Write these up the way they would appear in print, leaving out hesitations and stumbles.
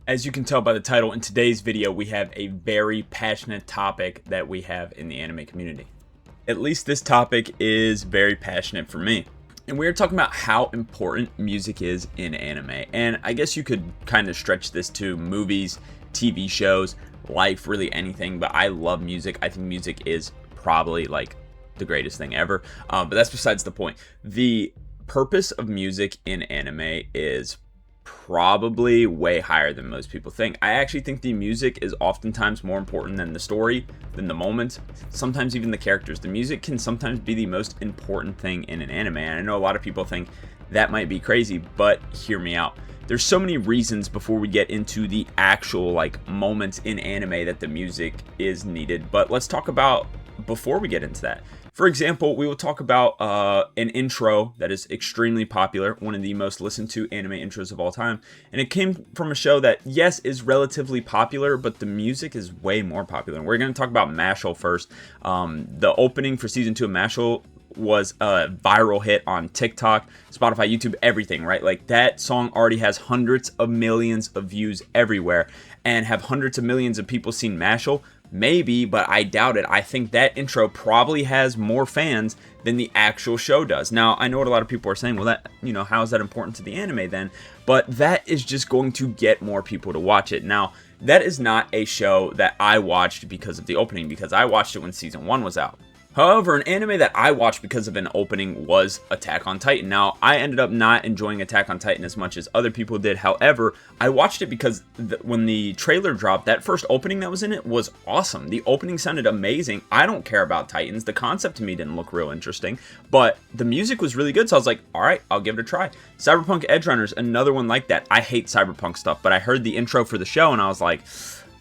As you can tell by the title, in today's video, we have a very passionate topic that we have in the anime community. At least this topic is very passionate for me. And we're talking about how important music is in anime. And I guess you could kind of stretch this to movies, TV shows, life, really anything. But I love music. I think music is probably like the greatest thing ever. But that's besides the point. The purpose of music in anime is probably way higher than most people think. I actually think the music is oftentimes more important than the story, than the moment, sometimes even the characters. The music can sometimes be the most important thing in an anime, and I know a lot of people think that might be crazy, but hear me out. There's so many reasons before we get into the actual moments in anime that the music is needed, but let's talk about before we get into that. For example, we will talk about an intro that is extremely popular, one of the most listened to anime intros of all time. And it came from a show that, yes, is relatively popular, but the music is way more popular. And we're going to talk about Mashle first. The opening for season 2 of Mashle was a viral hit on TikTok, Spotify, YouTube, everything, right? Like that song already has hundreds of millions of views everywhere. And have hundreds of millions of people seen Mashle? Maybe, but I doubt it. I think that intro probably has more fans than the actual show does. Now, I know what a lot of people are saying, well, that, how is that important to the anime then? But that is just going to get more people to watch it. Now, that is not a show that I watched because of the opening, because I watched it when season 1 was out. However, an anime that I watched because of an opening was Attack on Titan. Now, I ended up not enjoying Attack on Titan as much as other people did. However, I watched it because when the trailer dropped, that first opening that was in it was awesome. The opening sounded amazing. I don't care about Titans. The concept to me didn't look real interesting, but the music was really good, so I was like, all right, I'll give it a try. Cyberpunk Edgerunners, another one like that. I hate cyberpunk stuff, but I heard the intro for the show, and I was like,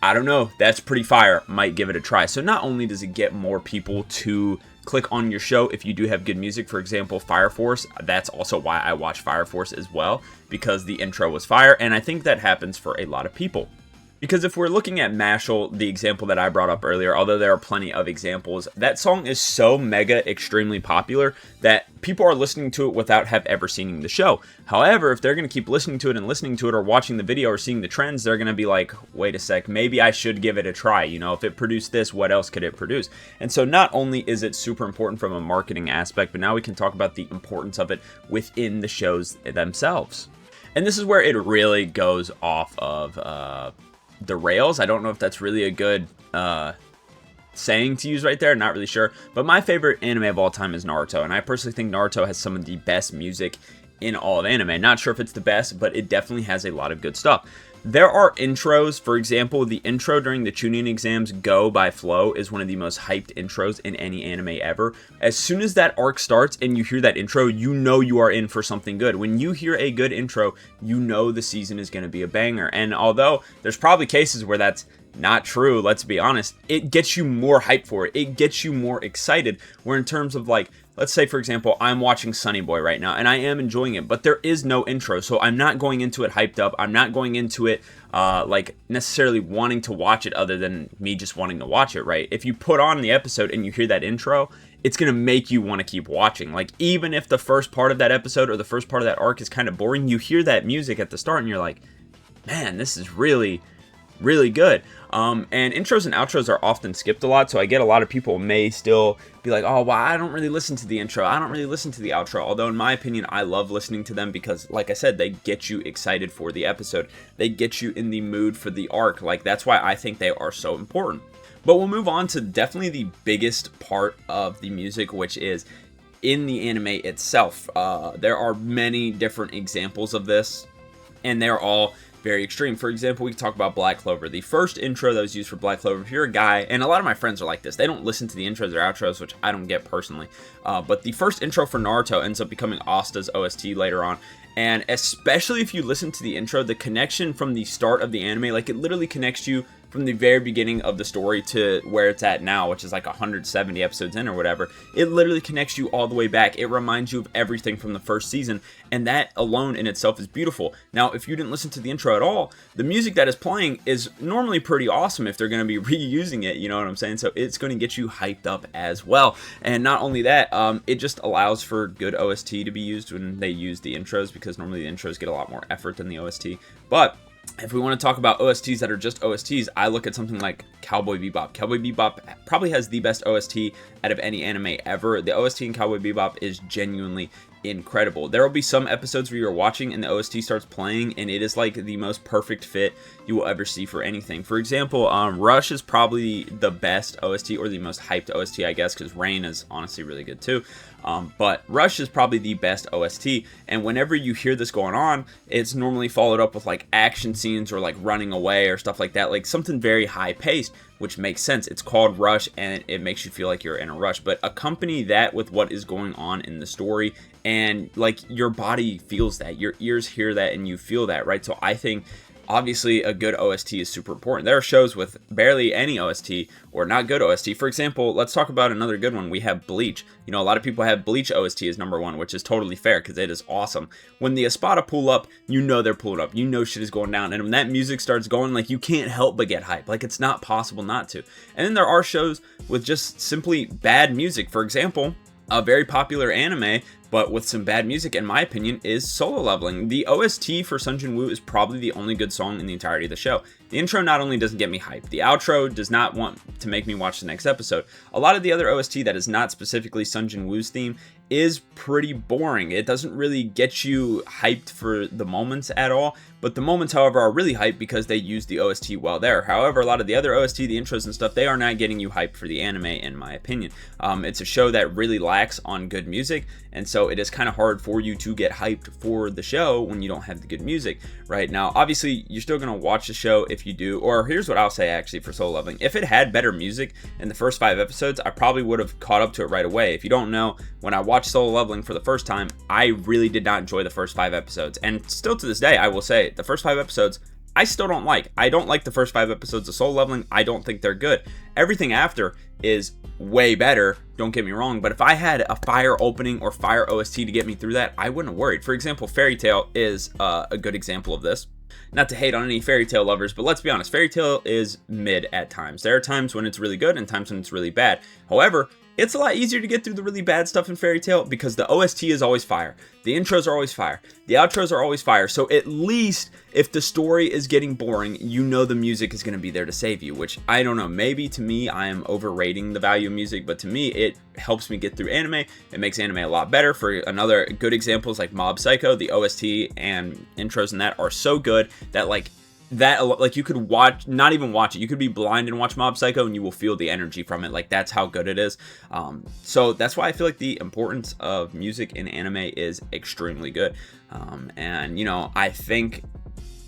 I don't know, that's pretty fire, might give it a try. So not only does it get more people to click on your show if you do have good music, for example, Fire Force, that's also why I watch Fire Force as well, because the intro was fire, and I think that happens for a lot of people. Because if we're looking at Mashle, the example that I brought up earlier, although there are plenty of examples, that song is so mega extremely popular that people are listening to it without have ever seen the show. However, if they're going to keep listening to it or watching the video or seeing the trends, they're going to be like, wait a sec, maybe I should give it a try. If it produced this, what else could it produce? And so not only is it super important from a marketing aspect, but now we can talk about the importance of it within the shows themselves. And this is where it really goes off of the rails. I don't know if that's really a good saying to use right there, not really sure, but my favorite anime of all time is Naruto, and I personally think Naruto has some of the best music in all of anime. Not sure if it's the best, but it definitely has a lot of good stuff. There are intros, for example, the intro during the Chunin exams, Go by Flow, is one of the most hyped intros in any anime ever. As soon as that arc starts and you hear that intro, you know you are in for something good. When you hear a good intro, you know the season is going to be a banger. And although there's probably cases where that's not true, let's be honest, it gets you more hyped for it. It gets you more excited, where in terms of let's say, for example, I'm watching Sunny Boy right now, and I am enjoying it, but there is no intro, so I'm not going into it hyped up. I'm not going into it necessarily wanting to watch it other than me just wanting to watch it, right? If you put on the episode and you hear that intro, it's going to make you want to keep watching. Even if the first part of that episode or the first part of that arc is kind of boring, you hear that music at the start and you're like, man, this is really good. And intros and outros are often skipped a lot, so I get a lot of people may still be like, oh, well, I don't really listen to the intro, I don't really listen to the outro, although in my opinion, I love listening to them because, like I said, they get you excited for the episode, they get you in the mood for the arc, that's why I think they are so important. But we'll move on to definitely the biggest part of the music, which is in the anime itself. There are many different examples of this, and they're all very extreme. For example, we can talk about Black Clover. The first intro that was used for Black Clover, if you're a guy, and a lot of my friends are like this, they don't listen to the intros or outros, which I don't get personally, but the first intro for Naruto ends up becoming Asta's OST later on, and especially if you listen to the intro, the connection from the start of the anime, it literally connects you from the very beginning of the story to where it's at now, which is 170 episodes in or whatever. It literally connects you all the way back. It reminds you of everything from the first season, and that alone in itself is beautiful. Now, if you didn't listen to the intro at all, the music that is playing is normally pretty awesome if they're going to be reusing it, you know what I'm saying? So it's going to get you hyped up as well. And not only that, it just allows for good OST to be used when they use the intros, because normally the intros get a lot more effort than the OST. But If we want to talk about OSTs that are just OSTs, I look at something like Cowboy Bebop. Cowboy Bebop probably has the best OST out of any anime ever. The OST in Cowboy Bebop is genuinely incredible. There will be some episodes where you're watching and the OST starts playing and it is like the most perfect fit you will ever see for anything. For example, Rush is probably the best OST, or the most hyped OST, I guess, because Rain is honestly really good too. But Rush is probably the best OST, and whenever you hear this going on, it's normally followed up with like action scenes or like running away or stuff like that, like something very high paced, which makes sense. It's called Rush and it makes you feel like you're in a rush, but accompany that with what is going on in the story, and like your body feels that, your ears hear that, and you feel that, right? So I think obviously a good OST is super important. There are shows with barely any OST or not good OST. For example, let's talk about another good one. We have Bleach. You know, a lot of people have Bleach OST as number one, which is totally fair because it is awesome. When the Espada pull up, you know they're pulling up. You know shit is going down. And when that music starts going, like, you can't help but get hype. Like, it's not possible not to. And then there are shows with just simply bad music. For example, a very popular anime but with some bad music, in my opinion, is Solo Leveling. The OST for Sung Jin Woo is probably the only good song in the entirety of the show. The intro not only doesn't get me hyped, the outro does not want to make me watch the next episode. A lot of the other OST that is not specifically Sung Jin Woo's theme is pretty boring. It doesn't really get you hyped for the moments at all, but the moments, however, are really hyped because they use the OST well there. However, a lot of the other OST, the intros and stuff, they are not getting you hyped for the anime, in my opinion. It's a show that really lacks on good music, and so it is kind of hard for you to get hyped for the show when you don't have the good music. Right now, obviously, you're still going to watch the show if you do, or here's what I'll say actually for Solo Leveling. If it had better music in the first 5 episodes, I probably would have caught up to it right away. If you don't know, when I watched Solo Leveling for the first time, I really did not enjoy the first 5 episodes. And still to this day, I will say, the first 5 episodes, I still don't like. I don't like the first 5 episodes of Solo Leveling. I don't think they're good. Everything after is way better, don't get me wrong, but if I had a fire opening or fire OST to get me through that, I wouldn't have worried. For example, Fairy Tail is a good example of this. Not to hate on any Fairy Tail lovers, but let's be honest, Fairy Tail is mid at times. There are times when it's really good and times when it's really bad. However, it's a lot easier to get through the really bad stuff in Fairy Tail because the OST is always fire. The intros are always fire. The outros are always fire. So at least if the story is getting boring, you know the music is going to be there to save you, which I don't know. Maybe to me, I am overrating the value of music, but to me, it helps me get through anime. It makes anime a lot better. For another good examples like Mob Psycho, the OST and intros in that are so good that like you could watch, not even watch it, you could be blind and watch Mob Psycho and you will feel the energy from it. Like, that's how good it is. So that's why I feel like the importance of music in anime is extremely good. And you know, I think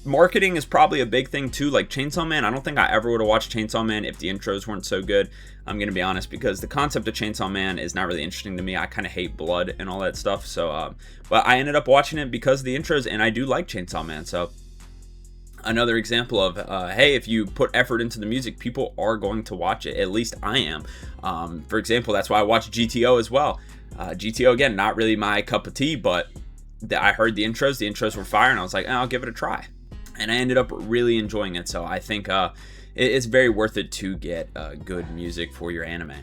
marketing is probably a big thing too. Like Chainsaw Man, I don't think I ever would have watched Chainsaw Man if the intros weren't so good. I'm gonna be honest, because the concept of Chainsaw Man is not really interesting to me. I kind of hate blood and all that stuff. So but I ended up watching it because of the intros, and I do like Chainsaw Man. So another example of, hey, if you put effort into the music, people are going to watch it. At least I am. For example, that's why I watched GTO as well. GTO, again, not really my cup of tea, but I heard the intros were fire, and I was like, I'll give it a try. And I ended up really enjoying it, so I think it's very worth it to get good music for your anime.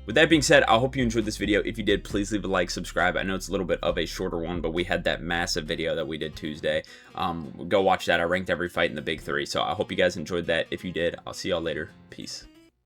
With that being said, I hope you enjoyed this video. If you did, please leave a like, subscribe. I know it's a little bit of a shorter one, but we had that massive video that we did Tuesday. Go watch that. I ranked every fight in the big 3, so I hope you guys enjoyed that. If you did, I'll see y'all later. Peace.